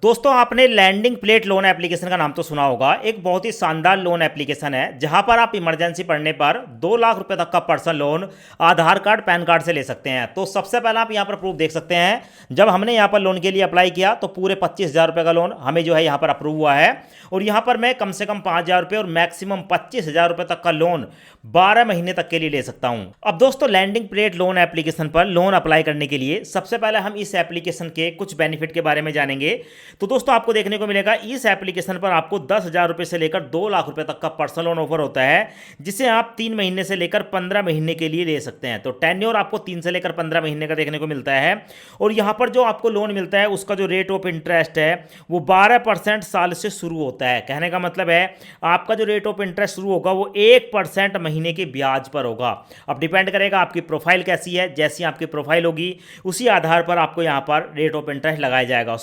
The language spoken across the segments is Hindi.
दोस्तों आपने लैंडिंग प्लेट लोन एप्लीकेशन का नाम तो सुना होगा। एक बहुत ही शानदार लोन एप्लीकेशन है जहां पर आप इमरजेंसी पड़ने पर 2 लाख रुपए तक का पर्सनल लोन आधार कार्ड पैन कार्ड से ले सकते हैं। तो सबसे पहले आप यहां पर प्रूफ देख सकते हैं। जब हमने यहां पर लोन के लिए अप्लाई किया तो पूरे 25,000 रुपए का लोन हमें जो है यहां पर अप्रूव हुआ है। और यहां पर मैं कम से कम 5,000 रुपए और मैक्सिमम 25,000 रुपए तक का लोन 12 महीने तक के लिए ले सकता हूं। अब दोस्तों लैंडिंग प्लेट लोन एप्लीकेशन पर लोन अप्लाई करने के लिए सबसे पहले हम इस एप्लीकेशन के कुछ बेनिफिट के बारे में जानेंगे। तो दोस्तों आपको देखने को मिलेगा इस एप्लीकेशन पर आपको 10,000 रुपए से लेकर 2 लाख रुपए तक का पर्सनल लोन ऑफर होता है, जिसे आप 3 महीने से लेकर 15 महीने के लिए ले सकते हैं। तो टेन्योर आपको 3 से लेकर 15 महीने का देखने को मिलता है। और यहां पर जो आपको लोन मिलता है उसका जो रेट ऑफ इंटरेस्ट है वो 12% साल से शुरू होता है। कहने का मतलब है आपका जो रेट ऑफ इंटरेस्ट शुरू होगा वो 1% महीने के ब्याज पर होगा। अब डिपेंड करेगा आपकी प्रोफाइल कैसी है, जैसी आपकी प्रोफाइल होगी उसी आधार पर आपको यहां पर रेट ऑफ इंटरेस्ट लगाया जाएगा।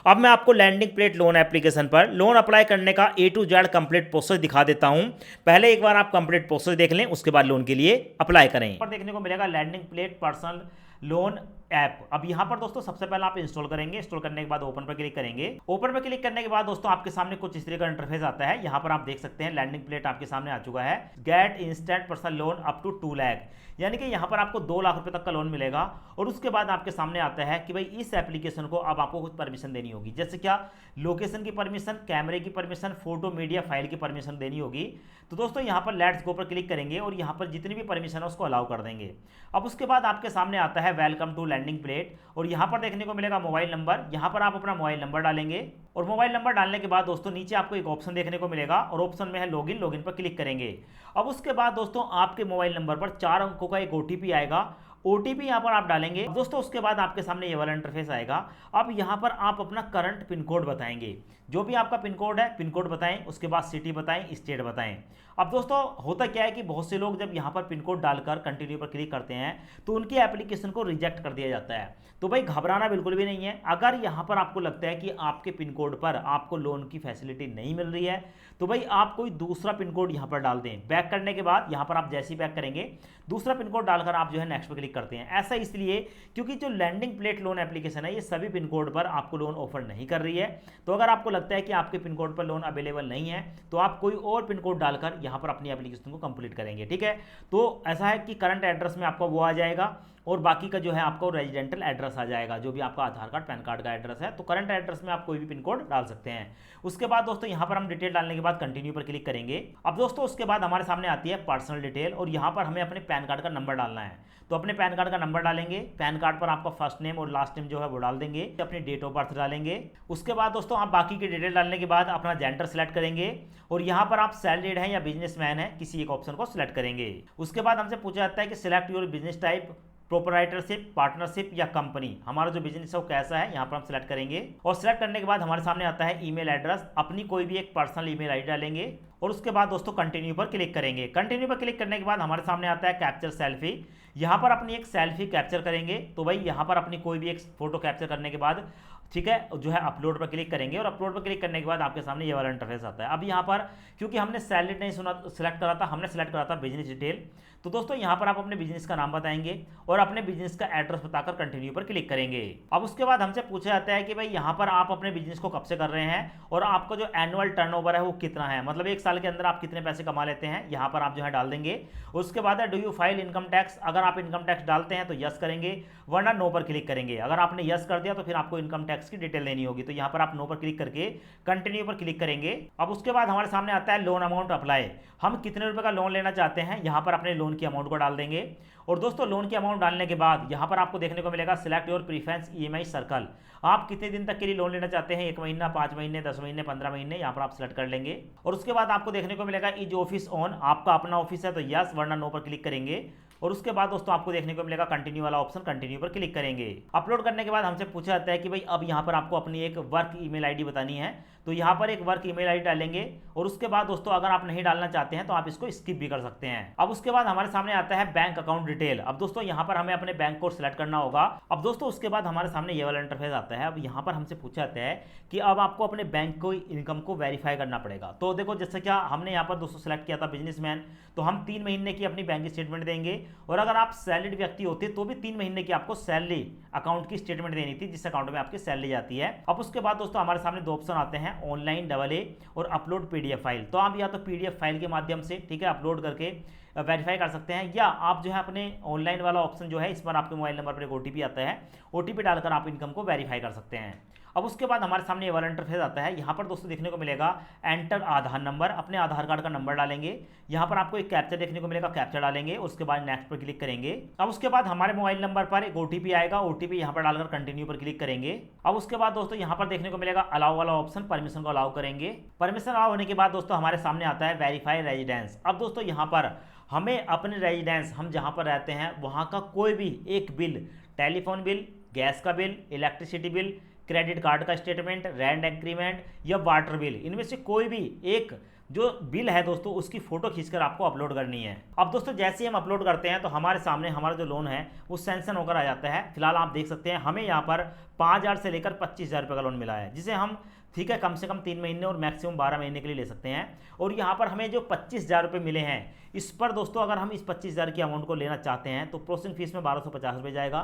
अब मैं आपको लैंडिंग प्लेट लोन एप्लीकेशन पर लोन अप्लाई करने का A to Z complete process दिखा देता हूं। पहले एक बार आप कंप्लीट प्रोसेस देख लें, उसके बाद लोन के लिए अप्लाई करें। पर देखने को मिलेगा lending plate personal loan app. अब यहां पर दोस्तों सबसे पहले आप इंस्टॉल करेंगे। इंस्टॉल करने के बाद ओपन पर क्लिक करेंगे। ओपन पर क्लिक करने के बाद दोस्तों आपके सामने कुछ इस तरह का इंटरफेस आता है। यहां पर आप देख सकते हैं लैंडिंग प्लेट आपके सामने आ चुका है। Get instant personal loan up to 2 lakh, यानी कि यहां पर आपको 2 लाख रुपए तक का लोन मिलेगा। और उसके बाद आपके सामने आता है कि भाई इस एप्लीकेशन को अब आपको कुछ परमिशन देनी होगी, जैसे क्या लोकेशन की परमिशन, कैमरे की परमिशन, फोटो मीडिया फाइल की परमिशन देनी होगी। तो दोस्तों यहां पर लेट्स गो पर क्लिक करेंगे और यहां पर जितनी भी परमिशन है उसको अलाउ कर देंगे। अब उसके बाद आपके सामने आता है वेलकम टू लैंडिंग प्लेट और यहां पर देखने को मिलेगा मोबाइल नंबर। यहां पर आप अपना मोबाइल नंबर डालेंगे और मोबाइल नंबर डालने के बाद दोस्तों नीचे आपको एक ऑप्शन देखने को मिलेगा और ऑप्शन में है लॉगिन। लॉगिन पर क्लिक करेंगे। अब उसके बाद दोस्तों आपके मोबाइल नंबर पर 4 अंकों का एक OTP आएगा। OTP यहाँ पर आप डालेंगे दोस्तों। उसके बाद आपके सामने ये वाला इंटरफेस आएगा। अब यहाँ पर आप अपना करंट पिन कोड बताएंगे, जो भी आपका पिन कोड है पिन कोड बताएं। उसके बाद सिटी बताएं, स्टेट बताएं। अब दोस्तों होता क्या है कि बहुत से लोग जब यहाँ पर पिन कोड डालकर कंटिन्यू पर क्लिक करते हैं तो उनकी एप्लीकेशन को रिजेक्ट कर दिया जाता है। तो भाई घबराना बिल्कुल भी नहीं है। अगर यहाँ पर आपको लगता है कि आपके पिन कोड पर आपको लोन की फैसिलिटी नहीं मिल रही है तो भाई आप कोई दूसरा पिन कोड यहाँ पर डाल दें। बैक करने के बाद यहाँ पर आप जैसे ही बैक करेंगे दूसरा पिन कोड डालकर आप जो है नेक्स्ट पर क्लिक करते हैं। ऐसा इसलिए क्योंकि जो लैंडिंग प्लेट लोन एप्लीकेशन है ये सभी पिन कोड पर आपको लोन ऑफर नहीं कर रही है। तो अगर आपको लगता है कि आपके पिन कोड पर लोन अवेलेबल नहीं है तो आप कोई और पिन कोड डालकर यहाँ पर अपनी एप्लीकेशन को कंप्लीट करेंगे। ठीक है, तो ऐसा है कि करंट एड्रेस में आपका वो आ जाएगा और बाकी का जो है आपको रेजिडेंटल एड्रेस आ जाएगा, जो भी आपका आधार कार्ड पैन कार्ड का एड्रेस है। तो करंट एड्रेस में आप कोई भी पिन कोड डाल सकते हैं। उसके बाद दोस्तों यहाँ पर हम डिटेल डालने के बाद कंटिन्यू पर क्लिक करेंगे। अब दोस्तों उसके बाद हमारे सामने आती है पर्सनल डिटेल और यहाँ पर हमें अपने पैन कार्ड का नंबर डालना है। तो अपने पैन कार्ड का नंबर डालेंगे। पैन कार्ड पर आपका फर्स्ट नेम और लास्ट नेम जो है वो डाल देंगे। अपनी डेट ऑफ बर्थ डालेंगे। उसके बाद दोस्तों आप बाकी की डिटेल डालने के बाद अपना जेंडर सेलेक्ट करेंगे और यहाँ पर आप सैलरीड हैं या बिजनेसमैन है, किसी एक ऑप्शन को सिलेक्ट करेंगे। उसके बाद हमसे पूछा जाता है कि select your business type, proprietorship, partnership या कंपनी। हमारा जो बिजनेस है वो कैसा है यहाँ पर हम सिलेक्ट करेंगे। और सिलेक्ट करने के बाद हमारे सामने आता है ईमेल एड्रेस। अपनी कोई भी एक पर्सनल ईमेल आईडी डालेंगे और उसके बाद दोस्तों कंटिन्यू पर क्लिक करेंगे। कंटिन्यू पर क्लिक करने के बाद हमारे सामने आता है कैप्चर सेल्फी। यहाँ पर अपनी एक सेल्फी कैप्चर करेंगे। तो भाई यहाँ पर अपनी कोई भी एक फोटो कैप्चर करने के बाद ठीक है जो है अपलोड पर क्लिक करेंगे और अपलोड पर क्लिक करने के बाद आपके सामने ये वाला इंटरफेस आता है। अब यहाँ पर क्योंकि हमने सैलरी नहीं सिलेक्ट करा था, हमने सेलेक्ट करा था बिजनेस डिटेल। तो दोस्तों यहाँ पर आप अपने बिजनेस का नाम बताएंगे और अपने बिजनेस का एड्रेस बताकर कंटिन्यू पर क्लिक करेंगे। अब उसके बाद हमसे पूछा जाता है कि भाई यहाँ पर आप अपने बिजनेस को कब से कर रहे हैं और आपका जो एनुअल टर्नओवर है वो कितना है, मतलब एक साल के अंदर आप कितने पैसे कमा लेते हैं, यहाँ पर आप जो है डाल देंगे। उसके बाद है do you file income tax. अगर आप इनकम टैक्स डालते हैं तो यस करेंगे, वरना नो पर क्लिक करेंगे। अगर आपने यस कर दिया तो फिर आपको इनकम टैक्स की डिटेल देनी होगी। तो यहाँ पर आप नो पर क्लिक करके कंटिन्यू पर क्लिक करेंगे। अब उसके बाद हमारे सामने आता है लोन अमाउंट अप्लाई। हम कितने रुपए का लोन लेना चाहते हैं यहाँ पर अपने लोन की अमाउंट को डाल देंगे। और दोस्तों लोन की अमाउंट डालने के बाद यहाँ पर आपको देखने को मिलेगा select your preference EMI circle. आप कितने दिन तक के लिए लोन लेना चाहते हैं, 1 महीना, 5 महीने, 10 महीने, 15 महीने, यहाँ पर आप सिलेक्ट कर लेंगे। और उसके बाद आपको देखने को मिलेगा इज ऑफिस ऑन। आपका अपना ऑफिस है तो यस, वरना नो पर क्लिक करेंगे। और उसके बाद दोस्तों आपको देखने को मिलेगा कंटिन्यू वाला ऑप्शन, कंटिन्यू पर क्लिक करेंगे। अपलोड करने के बाद हमसे पूछा जाता है कि भाई अब यहाँ पर आपको अपनी एक वर्क ईमेल आईडी बतानी है। तो यहाँ पर एक वर्क ईमेल आईडी डालेंगे और उसके बाद दोस्तों अगर आप नहीं डालना चाहते हैं तो आप इसको स्किप भी कर सकते हैं। अब उसके बाद हमारे सामने आता है बैंक अकाउंट डिटेल। अब दोस्तों यहाँ पर हमें अपने बैंक को सिलेक्ट करना होगा। अब दोस्तों उसके बाद हमारे सामने ये वाला इंटरफेस आता है। अब यहाँ पर हमसे पूछा जाता है कि अब आपको अपने बैंक को इनकम को वेरीफाई करना पड़ेगा। तो देखो जैसे क्या हमने यहाँ पर दोस्तों सेलेक्ट किया था बिजनेसमैन, तो हम 3 महीने की अपनी बैंक स्टेटमेंट देंगे और अगर आप सैलरीड व्यक्ति होते तो भी 3 महीने की आपको सैलरी अकाउंट की स्टेटमेंट देनी थी, जिस अकाउंट में आपकी सैलरी जाती है। अब उसके बाद दोस्तों हमारे सामने 2 ऑप्शन आते हैं, ऑनलाइन AA और अपलोड PDF फाइल। तो आप या तो PDF फाइल के माध्यम से ठीक है अपलोड करके वेरीफाई कर सकते हैं, या आप जो है अपने ऑनलाइन वाला ऑप्शन जो है इस पर आपके मोबाइल नंबर पर एक OTP आता है, OTP डालकर आप इनकम को वेरीफाई कर सकते हैं। अब उसके बाद हमारे सामने ये वाला इंटरफेस आता है। यहाँ पर दोस्तों देखने को मिलेगा एंटर आधार नंबर, अपने आधार कार्ड का नंबर डालेंगे। यहाँ पर आपको एक कैप्चा देखने को मिलेगा, कैप्चा डालेंगे, उसके बाद नेक्स्ट पर क्लिक करेंगे। अब उसके बाद हमारे मोबाइल नंबर पर एक OTP आएगा, OTP यहाँ पर डालकर कंटिन्यू पर क्लिक करेंगे। अब उसके बाद दोस्तों यहाँ पर देखने को मिलेगा अलाउ वाला ऑप्शन, परमिशन को अलाउ करेंगे। परमिशन अलाउ होने के बाद दोस्तों हमारे सामने आता है वेरीफाई रेजिडेंस। अब दोस्तों यहाँ पर हमें अपने रेजिडेंस, हम जहाँ पर रहते हैं वहाँ का कोई भी एक बिल, टेलीफोन बिल, गैस का bill, electricity bill, credit card का स्टेटमेंट, रेंट एग्रीमेंट या वाटर बिल, इनमें से कोई भी एक जो बिल है दोस्तों उसकी फोटो खींचकर आपको अपलोड करनी है। अब दोस्तों जैसे ही हम अपलोड करते हैं तो हमारे सामने हमारा जो लोन है वो सैंक्शन होकर आ जाता है। फिलहाल आप देख सकते हैं हमें यहाँ पर 5,000 से लेकर 25,000 रुपये का लोन मिला है, जिसे हम ठीक है कम से कम 3 महीने और मैक्सिमम 12 महीने के लिए ले सकते हैं। और यहाँ पर हमें जो 25,000 रुपये मिले हैं, इस पर दोस्तों अगर हम इस 25,000 की अमाउंट को लेना चाहते हैं तो प्रोसेसिंग फीस में 1250 रुपये जाएगा,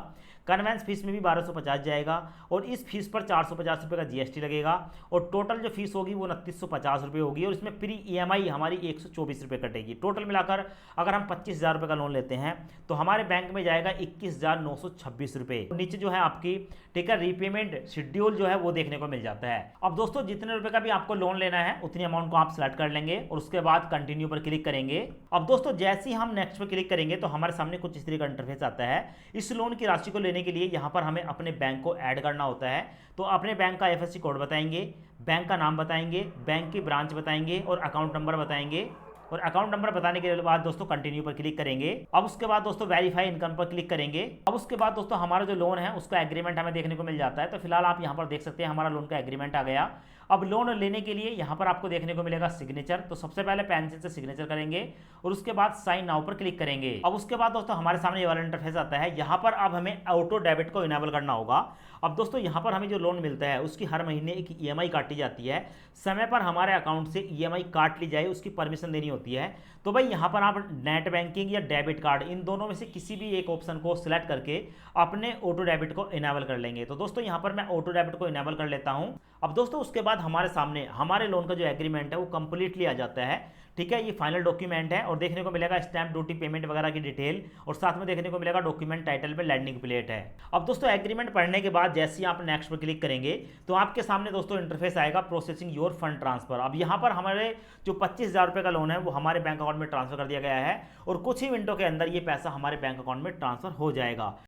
कन्वेंस फीस में भी 1250 जाएगा, और इस फीस पर 450 रुपये का GST लगेगा, और टोटल जो फीस होगी वो 2950 रुपये होगी, और इसमें प्री EMI हमारी 124 रुपये कटेगी। टोटल मिलाकर अगर हम 25,000 रुपये का लोन लेते हैं तो हमारे बैंक में जाएगा 21,926 रुपये। नीचे जो है आपकी ठीक है रीपेमेंट शेड्यूल जो है वो देखने को मिल जाता है। अब दोस्तों जितने रुपए का भी आपको लोन लेना है उतनी अमाउंट को आप सेलेक्ट कर लेंगे और उसके बाद कंटिन्यू पर क्लिक करेंगे। अब दोस्तों जैसे ही हम नेक्स्ट पर क्लिक करेंगे तो हमारे सामने कुछ इस तरह का इंटरफेस आता है। इस लोन की राशि को लेने के लिए यहाँ पर हमें अपने बैंक को ऐड करना होता है। तो अपने बैंक का IFSC कोड बताएंगे, बैंक का नाम बताएंगे, बैंक की ब्रांच बताएंगे और अकाउंट नंबर बताएंगे, और अकाउंट नंबर बताने के बाद दोस्तों कंटिन्यू पर क्लिक करेंगे। अब उसके बाद दोस्तों वेरीफाई इनकम पर क्लिक करेंगे। अब उसके बाद दोस्तों हमारा जो लोन है उसका एग्रीमेंट हमें देखने को मिल जाता है। तो फिलहाल आप यहाँ पर देख सकते हैं हमारा लोन का एग्रीमेंट आ गया। अब लोन लेने के लिए यहाँ पर आपको देखने को मिलेगा सिग्नेचर। तो सबसे पहले पेंसिल से सिग्नेचर करेंगे और उसके बाद साइन नाउ पर क्लिक करेंगे। अब उसके बाद दोस्तों हमारे सामने ये वाला इंटरफेस आता है। यहाँ पर अब हमें ऑटो डेबिट को इनेबल करना होगा। अब दोस्तों यहाँ पर हमें जो लोन मिलता है उसकी हर महीने एक EMI काटी जाती है। समय पर हमारे अकाउंट से EMI काट ली जाए उसकी परमिशन देनी होती है। तो भाई यहाँ पर आप नेट बैंकिंग या डेबिट कार्ड इन दोनों में से किसी भी एक ऑप्शन को सिलेक्ट करके अपने ऑटो डेबिट को इनेबल कर लेंगे। तो दोस्तों यहाँ पर मैं ऑटो डेबिट को इनेबल कर लेता हूँ। अब दोस्तों उसके बाद हमारे सामने हमारे लोन का जो एग्रीमेंट है वो कंप्लीटली आ जाता है। ठीक है, ये फाइनल डॉक्यूमेंट है और देखने को मिलेगा स्टैम्प ड्यूटी पेमेंट वगैरह की डिटेल, और साथ में देखने को मिलेगा डॉक्यूमेंट टाइटल पे लैंडिंग प्लेट है। अब दोस्तों एग्रीमेंट पढ़ने के बाद जैसे ही आप नेक्स्ट पर क्लिक करेंगे तो आपके सामने दोस्तों इंटरफेस आएगा प्रोसेसिंग योर फंड ट्रांसफर। अब यहाँ पर हमारे जो 25,000 रुपये का लोन है वो हमारे बैंक अकाउंट में ट्रांसफर कर दिया गया है और कुछ ही मिनटों के अंदर ये पैसा हमारे बैंक अकाउंट में ट्रांसफर हो जाएगा।